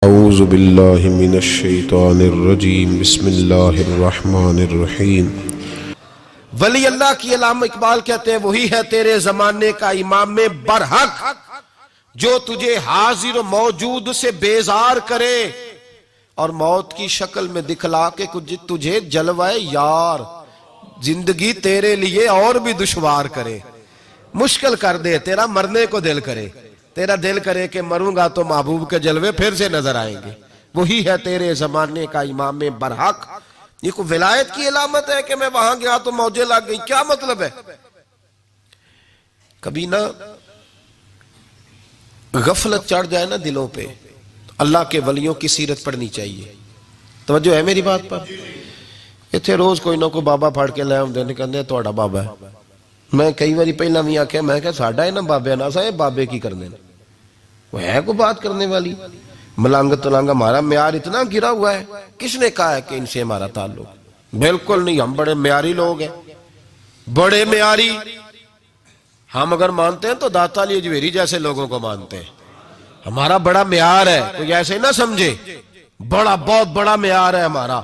اعوذ باللہ من الشیطان الرجیم بسم اللہ الرحمن الرحیم۔ ولی اللہ کی علامہ اقبال کہتے ہیں وہی ہے تیرے زمانے کا امام برحق جو تجھے حاضر و موجود سے بیزار کرے اور موت کی شکل میں دکھلا کے تجھے جلوائے یار، زندگی تیرے لیے اور بھی دشوار کرے، مشکل کر دے تیرا مرنے کو دل کرے، تیرا دل کرے کہ مروں گا تو محبوب کے جلوے پھر سے نظر آئیں گے۔ وہی ہے تیرے زمانے کا امام برحق۔ یہ کوئی ولایت کی علامت ہے کہ میں وہاں گیا تو موجیں لگ گئی؟ کیا مطلب ہے؟ کبھی نہ غفلت چڑھ جائے نا دلوں پہ، اللہ کے ولیوں کی سیرت پڑھنی چاہیے۔ توجہ ہے میری بات پر؟ اتھے روز کوئی نہ کوئی بابا پھڑ کے لے آمدے نے کہندے توڑا بابا ہے۔ میں کئی باری پہلا بھی آکھیا میں کہ ساڑھا ہے نا بابے نا سا بابے کی کرنے وہ ہے کوئی بات کرنے والی؟ ملانگ تلانگ ہمارا معیار اتنا گرا ہوا ہے، کس نے کہا ہے کہ ان سے ہمارا تعلق؟ بالکل نہیں، ہم بڑے معیاری لوگ ہیں، بڑے معیاری۔ ہم اگر مانتے ہیں تو داتا علی اجویری جیسے لوگوں کو مانتے ہیں۔ ہمارا بڑا معیار ہے، کوئی ایسے نہ سمجھے، بڑا بہت بڑا معیار ہے ہمارا۔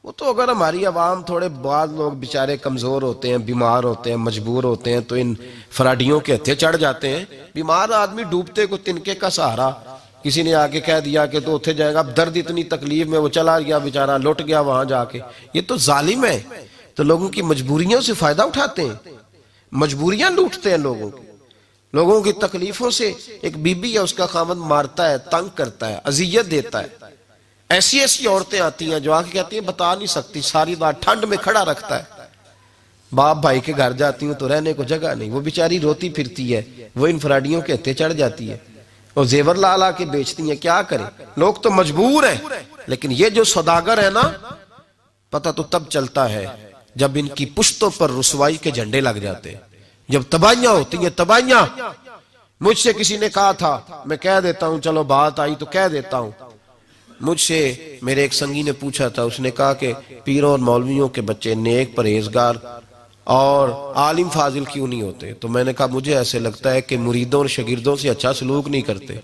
وہ تو اگر ہماری عوام تھوڑے بعض لوگ بیچارے کمزور ہوتے ہیں، بیمار ہوتے ہیں، مجبور ہوتے ہیں تو ان فراڈیوں کے ہتھے چڑھ جاتے ہیں۔ بیمار آدمی ڈوبتے کو تنکے کا سہارا، کسی نے آگے کہہ دیا کہ تو اتھے جائے گا، درد اتنی تکلیف میں وہ چلا گیا بیچارہ، لٹ گیا وہاں جا کے۔ یہ تو ظالم ہے، تو لوگوں کی مجبوریوں سے فائدہ اٹھاتے ہیں، مجبوریاں لوٹتے ہیں لوگوں کی تکلیفوں سے۔ ایک بی بی ہے، اس کا خامد مارتا ہے، تنگ کرتا ہے، اذیت دیتا ہے۔ ایسی عورتیں آتی ہیں جو آ کے کہتی ہیں بتا نہیں سکتی، ساری رات ٹھنڈ میں کھڑا رکھتا ہے۔ باپ بھائی کے گھر جاتی ہوں تو رہنے کو جگہ نہیں، وہ بیچاری روتی پھرتی ہے، وہ ان فراڈیوں کے ہتھے چڑھ جاتی ہے، اور زیور لا کے بیچتی ہیں۔ کیا کریں، لوگ تو مجبور ہیں۔ لیکن یہ جو سوداگر ہے نا، پتہ تو تب چلتا ہے جب ان کی پشتوں پر رسوائی کے جھنڈے لگ جاتے ہیں، جب تباہیاں ہوتی ہیں، تباہیاں۔ مجھ سے کسی نے کہا تھا، میں کہہ دیتا ہوں، چلو بات آئی تو کہہ دیتا ہوں، مجھ سے میرے ایک سنگی نے پوچھا تھا، اس نے کہا کہ پیروں اور مولویوں کے بچے نیک پرہیزگار اور عالم فاضل کیوں نہیں ہوتے؟ تو میں نے کہا مجھے ایسے لگتا ہے کہ مریدوں اور شاگردوں سے اچھا سلوک نہیں کرتے،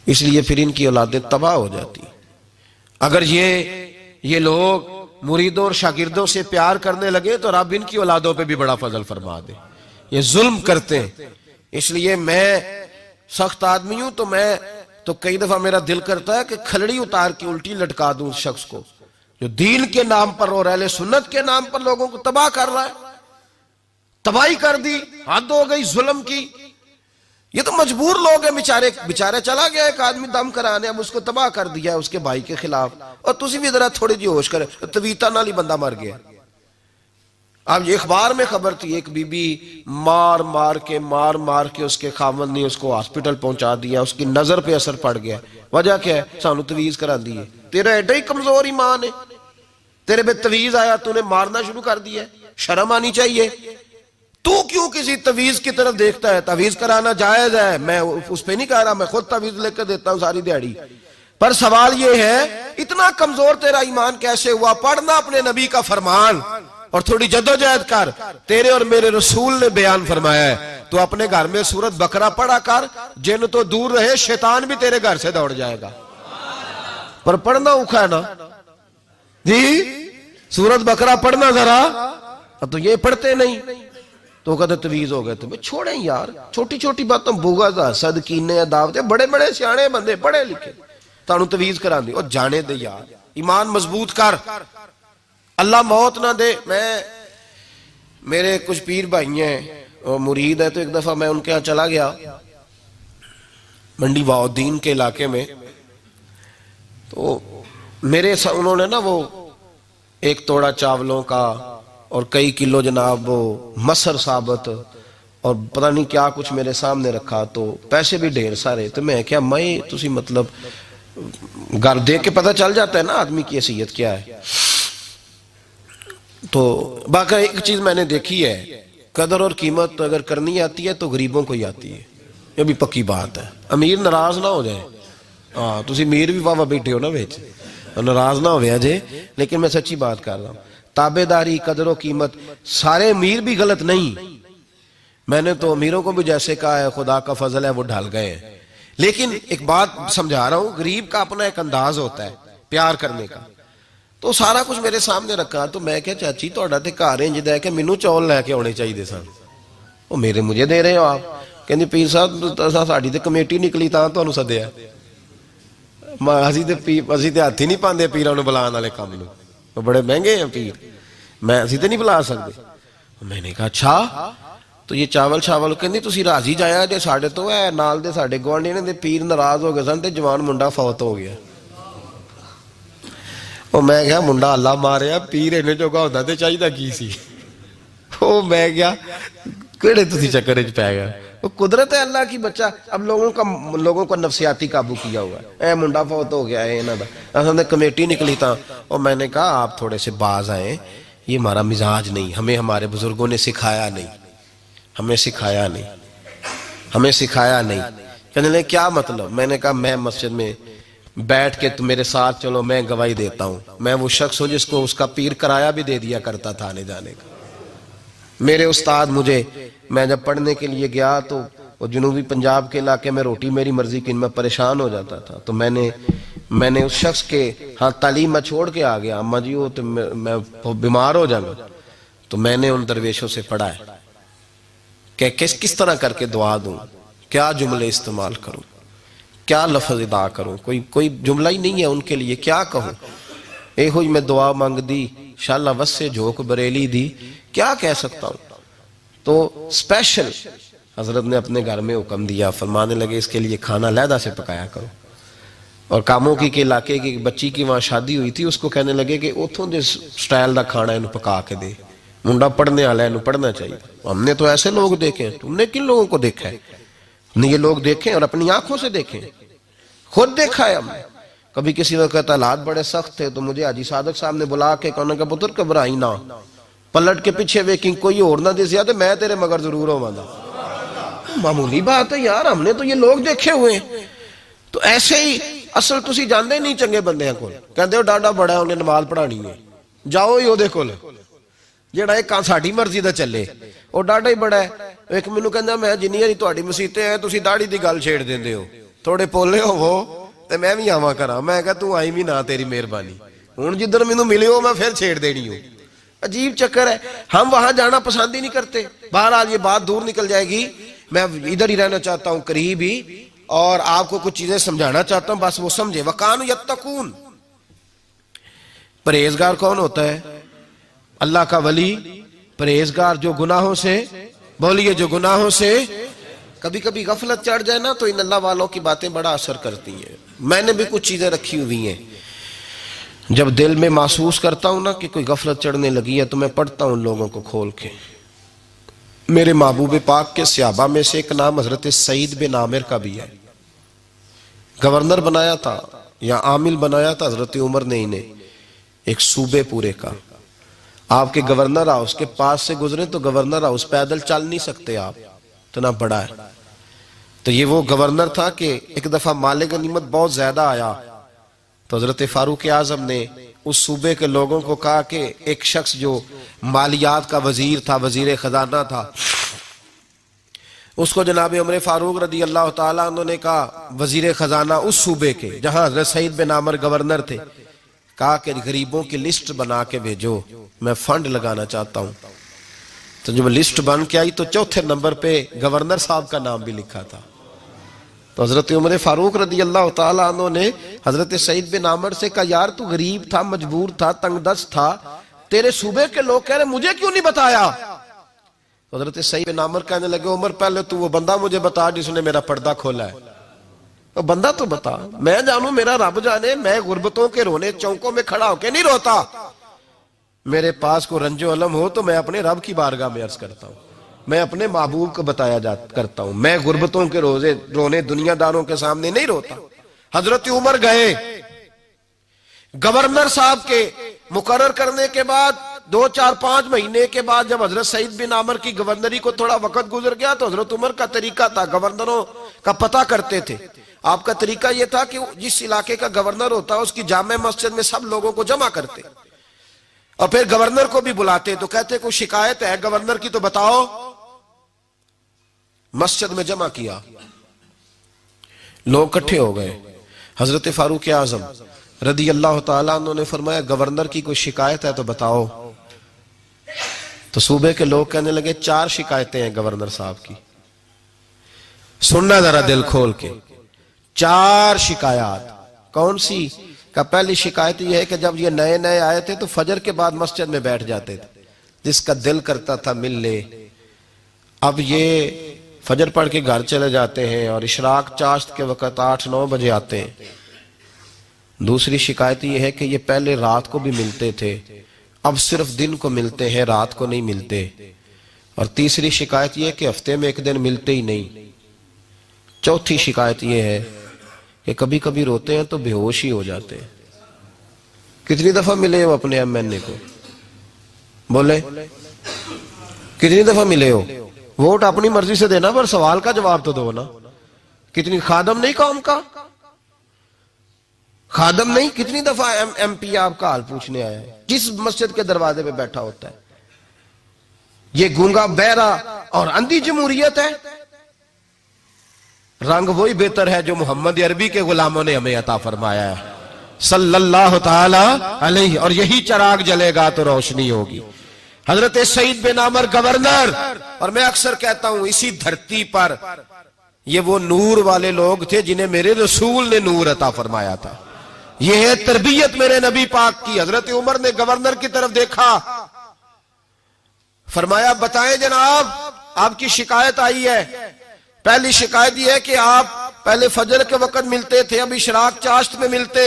اس لیے پھر ان کی اولادیں تباہ ہو جاتی۔ اگر یہ لوگ مریدوں اور شاگردوں سے پیار کرنے لگے تو رب ان کی اولادوں پہ بھی بڑا فضل فرما دے۔ یہ ظلم کرتے ہیں، اس لیے میں سخت آدمی ہوں تو کئی دفعہ میرا دل کرتا ہے کہ کھلڑی اتار کے الٹی لٹکا دوں اس شخص کو جو دین کے نام پر اور اہل سنت کے نام پر لوگوں کو تباہ کر رہا ہے۔ تباہی کر دی، حد ہو گئی ظلم کی۔ یہ تو مجبور لوگ ہیں، بیچارے چلا گیا ایک آدمی دم کرانے، اب اس کو تباہ کر دیا اس کے بھائی کے خلاف۔ اور تسی بھی ذرا تھوڑی جی ہوش کرے، تویتا نال ہی بندہ مر گیا۔ اب یہ اخبار میں خبر تھی، ایک بی بی مار مار کے اس کے خاوند نے اس کو ہاسپٹل پہنچا دیا، اس کی نظر پہ اثر پڑ گیا۔ وجہ کیا ہے؟ سانو تویز کرا دی ہے۔ تیرا ایڈا ہی کمزور ایمان ہے، تیرے پہ تویز آیا تو نے مارنا شروع کر دیا ہے۔ شرم آنی چاہیے۔ تو کیوں کسی تویز کی طرف دیکھتا ہے؟ تویز کرانا جائز ہے، میں اس پہ نہیں کہہ رہا، میں خود تویز لے کر دیتا ہوں ساری دیہڑی۔ پر سوال یہ ہے اتنا کمزور تیرا ایمان کیسے ہوا؟ پڑھنا اپنے نبی کا فرمان اور تھوڑی جدوجہد کر۔ تیرے اور میرے رسول نے بیان فرمایا ہے، تو اپنے گھر میں سورت بقرہ پڑھا کر، جن تو دور رہے، شیطان بھی تیرے گھر سے دوڑ جائے گا۔ پر پڑھنا اوکھا ہے نا جی، سورت بقرہ پڑھنا ذرا، اب تو یہ پڑھتے نہیں تو کہتے تویز ہو گئے۔ تمہیں چھوڑیں یار، چھوٹی چھوٹی باتوں بغض، حسد، کینے، عداوتیں، بڑے بڑے سیانے بندے پڑھے لکھے تانوں تویز کرا دی۔ اور جانے دے یار، ایمان مضبوط کر، اللہ موت نہ دے۔ میرے کچھ پیر بھائی ہیں اور مرید ہیں، تو ایک دفعہ میں ان کے ہاں چلا گیا منڈی بہاؤالدین کے علاقے میں، تو انہوں نے نا وہ ایک توڑا چاولوں کا اور کئی کلو جناب وہ مسر ثابت اور پتہ نہیں کیا کچھ میرے سامنے رکھا، تو پیسے بھی ڈھیر سارے۔ تو میں کیا تسی مطلب گھر دے کے پتہ چل جاتا ہے نا آدمی کی حیثیت کیا ہے۔ تو باقی ایک چیز میں نے دیکھی ہے، قدر اور قیمت اگر کرنی آتی ہے تو غریبوں کو ہی آتی ہے، یہ بھی پکی بات ہے۔ امیر ناراض نہ ہو جائے، ہاں تسی امیر بھی واہ بیٹھے ہو نا بیچ، ناراض نہ ہویا جے، لیکن میں سچی بات کر رہا ہوں۔ تابعداری، قدر و قیمت، سارے امیر بھی غلط نہیں، میں نے تو امیروں کو بھی جیسے کہا ہے خدا کا فضل ہے وہ ڈھل گئے ہیں، لیکن ایک بات سمجھا رہا ہوں، غریب کا اپنا ایک انداز ہوتا ہے پیار کرنے کا، تو سارا کچھ میرے سامنے رکھا، تو میں کہا چاچی تہاڈا تے گھر انج دا ہے کہ مینوں چول لے کے آنے چاہیے سن، وہ میرے مجھے دے رہے ہو آپ؟ کہندی پیر صاحب ساڈی تے کمیٹی نکلی تاں تانوں سدیا، اسی تے ہاتھ ہی نہیں پاندے پیراں نوں بلان والے کام نوں، وہ بڑے مہنگے ہیں پیر، میں اسی تے نہیں بلا سکتے۔ میں نے کہا اچھا تو یہ چاول شاول، کہندی تسی راضی جایا جے ساڈے تو، ہے نال دے ساڈے گوانڈی نے پیر ناراض ہو گئے سن تے جوان منڈا فوت ہو گیا۔ وہ میں کہا منڈا اللہ ماریا، پیر اینے جوگا ہوندا تے چاہیدا کی سی؟ وہ میں کہا کیڑے تسی چکر وچ پے گئے؟ وہ قدرت ہے اللہ کی، بچہ اب لوگوں کو نفسیاتی قابو کیا ہوا ہے، اے منڈا فوت ہو گیا ہے انہاں دا، اصل میں کمیٹی نکلی تھا۔ اور میں نے کہا آپ تھوڑے سے باز آئیں، یہ ہمارا مزاج نہیں، ہمیں ہمارے بزرگوں نے سکھایا نہیں، ہمیں سکھایا نہیں۔ کہنے لگے کیا مطلب؟ میں نے کہا میں مسجد میں بیٹھ کے تم میرے ساتھ چلو، میں گواہی دیتا ہوں، میں وہ شخص ہوں جس کو اس کا پیر کرایہ بھی دے دیا کرتا تھا آنے جانے کا۔ میرے استاد مجھے، میں جب پڑھنے کے لیے گیا تو وہ جنوبی پنجاب کے علاقے میں روٹی میری مرضی کی، میں پریشان ہو جاتا تھا، تو میں نے اس شخص کے ہاں تعلیم میں چھوڑ کے آ گیا، اماں جی وہ تو میں بیمار ہو جاؤں گا، تو میں نے ان درویشوں سے پڑھا ہے کہ کس طرح کر کے دعا دوں، کیا جملے استعمال کروں، کیا لفظ ادا کروں، کوئی جملہ ہی نہیں ہے ان کے لیے، کیا کہوں؟ اے ہوئی میں دعا مانگ دی، شالا وسے جھوک بریلی دی، کیا کہہ سکتا ہوں؟ تو اسپیشل حضرت نے اپنے گھر میں حکم دیا، فرمانے لگے اس کے لیے کھانا علیحدہ سے پکایا کرو۔ اور کاموں کی کے علاقے کی بچی کی وہاں شادی ہوئی تھی، اس کو کہنے لگے کہ اتھوں دے سٹائل دا کھانا انہوں پکا کے دے، منڈا پڑھنے والا ہے انہوں پڑھنا چاہیے۔ ہم نے تو ایسے لوگ دیکھے ہیں، تم نے کن لوگوں کو دیکھا ہے؟ یہ لوگ دیکھیں اور اپنی آنکھوں سے دیکھیں، خود دیکھا ہے ہم نے۔ کبھی کسی وقت حالات بڑے سخت تھے تو مجھے حاجی صادق صاحب نے بلا کے کہنا کہ پتر گھبرائی نہ، پلٹ کے پیچھے ویکنگ کوئی اور نہ دسیا تو میں تیرے مگر ضرور ہوں گا۔ معمولی بات ہے یار، ہم نے تو یہ لوگ دیکھے ہوئے ہیں۔ تو ایسے ہی اصل تسی جاندے نہیں چنگے بندے ہیں کول، کہندے ہو ڈاڈا بڑا ہے انہیں نماز پڑھانی ہے، جاؤ ہی دے کول جیڑا ایک ساڈی مرضی دا چلے، وہ ڈاڈا ہی بڑا ہے۔ ایک مینوں کہندا میں جنیاں دی تہاڈی مسیتیں ہیں تسی داڑھی دی گل چھیڑ دیندے ہو، تھوڑے پولے ہوو تے میں بھی آواں کراں۔ میں کہا تو آئی بھی نہ، تیری مہربانی، ہن جدھر مینوں ملے ہو میں پھر چھیڑ دینی ہوں۔ عجیب چکر ہے، ہم وہاں جانا پسند ہی نہیں کرتے۔ بہرحال یہ بات دور نکل جائے گی، میں ادھر ہی رہنا چاہتا ہوں قریب ہی، اور آپ کو کچھ چیزیں سمجھانا چاہتا ہوں، بس وہ سمجھے۔ وَقَانُوا يَتَّقُونَ، پرہیزگار کون ہوتا ہے؟ اللہ کا ولی، پرہیزگار جو گناہوں سے، بولیے جو گناہوں سے، کبھی کبھی غفلت چڑھ جائے نا تو ان اللہ والوں کی باتیں بڑا اثر کرتی ہیں۔ میں نے بھی کچھ چیزیں رکھی ہوئی ہیں، جب دل میں محسوس کرتا ہوں نا کہ کوئی غفلت چڑھنے لگی ہے تو میں پڑھتا ہوں لوگوں کو کھول کے۔ میرے محبوب پاک کے صحابہ میں سے ایک نام حضرت سعید بن عامر کا بھی ہے، گورنر بنایا تھا یا عامل بنایا تھا حضرت عمر نے انہیں، ایک صوبے پورے کا۔ آپ کے گورنر ہاؤس کے پاس سے گزرے تو گورنر ہاؤس پیدل چل نہیں سکتے آپ، اتنا بڑا ہے۔ تو یہ وہ گورنر تھا کہ ایک دفعہ مال غنیمت بہت زیادہ آیا تو حضرت فاروق اعظم نے اس صوبے کے لوگوں کو کہا کہ ایک شخص جو مالیات کا وزیر تھا، وزیر خزانہ تھا، اس کو جناب عمر فاروق رضی اللہ تعالیٰ عنہ نے کہا وزیر خزانہ اس صوبے کے جہاں حضرت سعید بن عامر گورنر تھے، کہا کہ غریبوں کی لسٹ بنا کے بھیجو، میں فنڈ لگانا چاہتا ہوں۔ تو جب لسٹ بن کے آئی تو چوتھے نمبر پہ گورنر صاحب کا نام بھی لکھا تھا۔ تو حضرت عمر فاروق رضی اللہ تعالیٰ عنہ نے حضرت سعید بن عامر سے کہا یار تو غریب تھا، مجبور تھا، تنگ دست تھا، تیرے صوبے کے لوگ کہہ رہے مجھے کیوں نہیں بتایا؟ حضرت سعید بن عامر کہنے لگے عمر پہلے تو وہ بندہ مجھے بتا جس نے میرا پردہ کھولا ہے، وہ بندہ تو بتا، میں جانوں میرا رب جانے، میں غربتوں کے رونے چونکوں میں کھڑا ہو کے نہیں روتا، میرے پاس کو رنج و علم ہو تو میں اپنے رب کی بارگاہ میں عرض کرتا ہوں، میں اپنے محبوب کو بتایا کرتا ہوں، میں غربتوں کے رونے دنیا داروں کے سامنے نہیں روتا۔ حضرت عمر گئے، گورنر صاحب کے مقرر کرنے کے بعد 2-4-5 مہینے کے بعد جب حضرت سعید بن عامر کی گورنری کو تھوڑا وقت گزر گیا تو حضرت عمر کا طریقہ تھا، گورنروں کا پتہ کرتے تھے۔ آپ کا طریقہ یہ تھا کہ جس علاقے کا گورنر ہوتا اس کی جامع مسجد میں سب لوگوں کو جمع کرتے اور پھر گورنر کو بھی بلاتے، تو کہتے کوئی شکایت ہے گورنر کی تو بتاؤ۔ مسجد میں جمع کیا، لوگ اکٹھے ہو گئے. حضرت فاروق اعظم رضی اللہ تعالیٰ عنہ نے فرمایا گورنر کی کوئی شکایت ہے تو بتاؤ. تو صوبے کے لوگ کہنے لگے 4 شکایتیں ہیں گورنر صاحب کی. سننا ذرا دل کھول کے. 4 شکایات. کون سی؟ کہ پہلی شکایت یہ ہے کہ جب یہ نئے نئے آئے تھے تو فجر کے بعد مسجد میں بیٹھ جاتے تھے، جس کا دل کرتا تھا مل لے. اب یہ فجر پڑھ کے گھر چلے جاتے ہیں اور اشراق چاشت کے وقت 8-9 بجے آتے ہیں. دوسری شکایت یہ ہے کہ یہ پہلے رات کو بھی ملتے تھے، اب صرف دن کو ملتے ہیں، رات کو نہیں ملتے. اور تیسری شکایت یہ ہے کہ ہفتے میں ایک دن ملتے ہی نہیں. چوتھی شکایت یہ ہے کہ کبھی کبھی روتے ہیں تو بے ہوش ہی ہو جاتے ہیں. کتنی دفعہ ملے ہو اپنے ایم این اے کو؟ بولے کتنی دفعہ ملے ہو؟ ووٹ اپنی مرضی سے دینا پر سوال کا جواب تو دو نا. کتنی خادم نہیں قوم کا؟ خادم نہیں. کتنی دفعہ ایم پی آپ کا حال پوچھنے آیا ہے جس مسجد کے دروازے پہ بیٹھا ہوتا ہے؟ یہ گونگا بہرا اور اندھی جمہوریت ہے. رنگ وہی بہتر ہے جو محمد عربی کے غلاموں نے ہمیں عطا فرمایا ہے صلی اللہ تعالی علیہ. اور یہی چراغ جلے گا تو روشنی ہوگی. حضرت سعید بن عامر گورنر. اور میں اکثر کہتا ہوں اسی دھرتی پر یہ وہ نور والے لوگ تھے جنہیں میرے رسول نے نور عطا فرمایا تھا. یہ ہے تربیت میرے نبی پاک کی. حضرت عمر نے گورنر کی طرف دیکھا، فرمایا بتائیں جناب آپ کی شکایت آئی ہے. پہلی شکایت یہ ہے کہ آپ پہلے فجر کے وقت ملتے تھے، اب اشراق چاشت میں ملتے.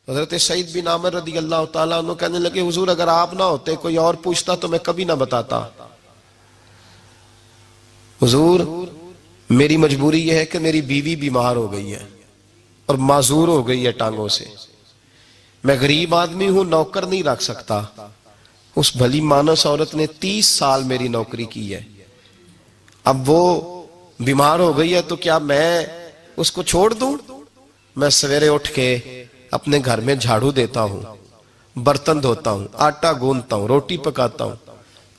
حضرت سعید بن عامر رضی اللہ تعالیٰ عنہ کہنے لگے حضور اگر آپ نہ ہوتے کوئی اور پوچھتا تو میں کبھی نہ بتاتا. حضور میری مجبوری یہ ہے کہ میری بیوی بیمار ہو گئی ہے اور معذور ہو گئی ہے ٹانگوں سے. میں غریب آدمی ہوں، نوکر نہیں رکھ سکتا. اس بھلی مانس عورت نے 30 سال میری نوکری کی ہے. اب وہ بیمار ہو گئی ہے تو کیا میں اس کو چھوڑ دوں؟ میں سویرے اٹھ کے اپنے گھر میں جھاڑو دیتا ہوں، برتن دھوتا ہوں، آٹا گوندتا ہوں، روٹی پکاتا ہوں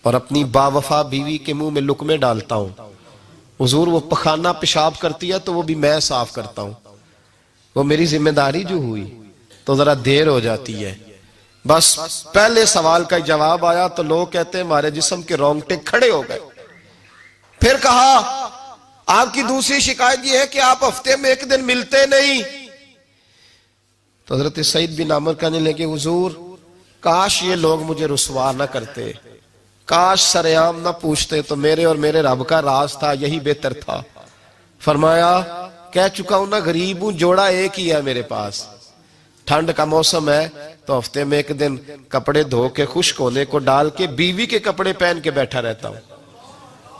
اور اپنی باوفا بیوی کے منہ میں لقمے ڈالتا ہوں. حضور وہ پخانہ پیشاب کرتی ہے تو وہ بھی میں صاف کرتا ہوں. وہ میری ذمہ داری جو ہوئی تو ذرا دیر ہو جاتی ہے. بس پہلے سوال کا جواب آیا تو لوگ کہتے ہیں ہمارے جسم کے رونگٹے کھڑے ہو گئے. پھر کہا آپ کی دوسری شکایت یہ ہے کہ آپ ہفتے میں ایک دن ملتے نہیں. تو حضرت سعید بن عامر کہنے لگے حضور کاش یہ لوگ مجھے رسوا نہ کرتے، کاش سرعام نہ پوچھتے تو میرے اور میرے رب کا راز تھا یہی بہتر تھا. فرمایا کہہ چکا ہوں نا غریب ہوں، جوڑا ایک ہی ہے میرے پاس. ٹھنڈ کا موسم ہے تو ہفتے میں ایک دن کپڑے دھو کے خشک ہونے کو ڈال کے بیوی کے کپڑے پہن کے بیٹھا رہتا ہوں.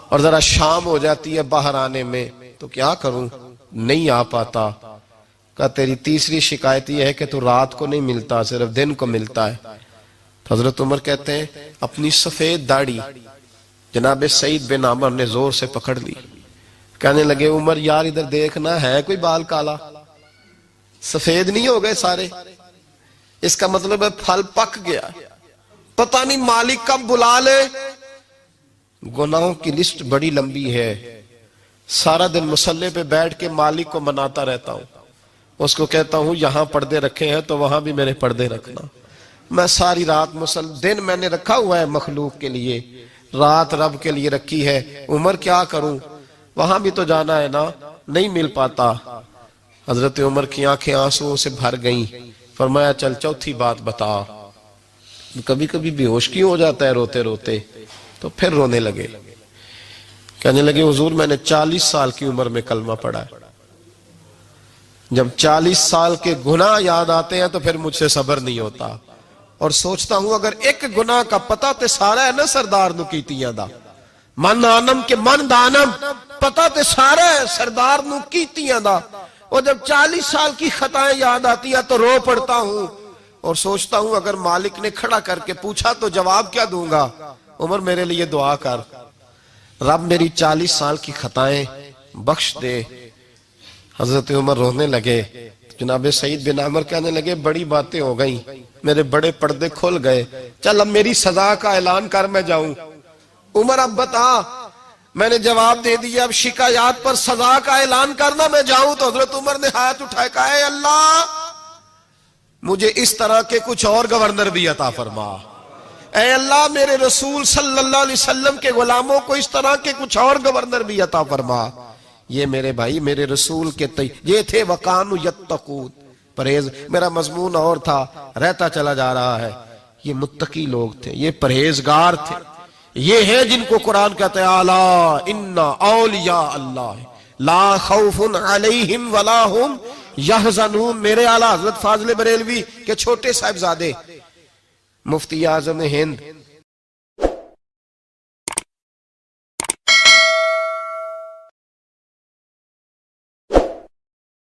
اور ذرا شام ہو جاتی ہے باہر آنے میں تو کیا کروں، نہیں آ پاتا. کہا تیری تیسری شکایت یہ ہے کہ تو رات کو نہیں ملتا، صرف دن کو ملتا ہے. تو حضرت عمر کہتے ہیں اپنی سفید داڑھی جناب سعید بن عامر نے زور سے پکڑ لی. کہنے لگے عمر یار ادھر دیکھنا ہے کوئی بال کالا؟ سفید نہیں ہو گئے سارے؟ اس کا مطلب ہے پھل پک گیا، پتہ نہیں مالک کب بلا لے. گناہوں کی لسٹ بڑی لمبی ہے. سارا دن مصلے پہ بیٹھ کے مالک کو مناتا رہتا ہوں، اس کو کہتا ہوں یہاں پردے رکھے ہیں تو وہاں بھی میرے پردے رکھنا. میں ساری رات دن میں نے رکھا ہوا ہے مخلوق کے لیے، رات رب کے لیے رکھی ہے. عمر کیا کروں، وہاں بھی تو جانا ہے نا، نہیں مل پاتا. حضرت عمر کی آنکھیں آنسوؤں سے بھر گئیں. فرمایا چل چوتھی بات بتا. کبھی کبھی بے ہوش کیوں ہو جاتا ہے روتے روتے؟ تو پھر رونے لگے. کہنے لگے حضور میں نے 40 سال کی عمر میں کلمہ پڑھا ہے. جب 40 سال کے گناہ یاد آتے ہیں تو پھر مجھ سے صبر نہیں ہوتا. اور سوچتا ہوں اگر ایک گناہ کا پتہ تے سارا ہے نا سردار نو کیتیاں دا، من آنم کے من دانم، پتہ تے سارا ہے سردار نو کیتیاں دا. اور جب 40 سال کی خطائیں یاد آتی ہیں تو رو پڑتا ہوں اور سوچتا ہوں اگر مالک نے کھڑا کر کے پوچھا تو جواب کیا دوں گا؟ عمر میرے لیے دعا کر، رب میری 40 سال کی خطائیں بخش دے. حضرت عمر رونے لگے. جناب سعید بن عامر کہنے لگے بڑی باتیں ہو گئیں، میرے بڑے پردے کھل گئے، چل اب میری سزا کا اعلان کر میں جاؤں. عمر اب بتا میں نے جواب دے دیا، اب شکایات پر سزا کا اعلان کرنا میں جاؤں تو حضرت عمر نے ہاتھ اٹھائے کہا اے اللہ مجھے اس طرح کے کچھ اور گورنر بھی عطا فرما، اے اللہ میرے رسول صلی اللہ علیہ وسلم کے غلاموں کو اس طرح کے کچھ اور گورنر بھی عطا فرما۔ یہ میرے بھائی میرے رسول کے یہ تھے وَقَانُوا يَتَّقُونَ، پرہیز۔ میرا مضمون اور تھا، رہتا چلا جا رہا ہے۔ یہ متقی لوگ تھے، یہ پرہیزگار تھے، یہ ہے جن کو قرآن کہتا ہے الا ان اولیاء اللہ لا خوف علیہم ولا ہم یحزنون۔ میرے اعلیٰ حضرت فاضل بریلوی کے چھوٹے صاحبزادے مفتی اعظم ہند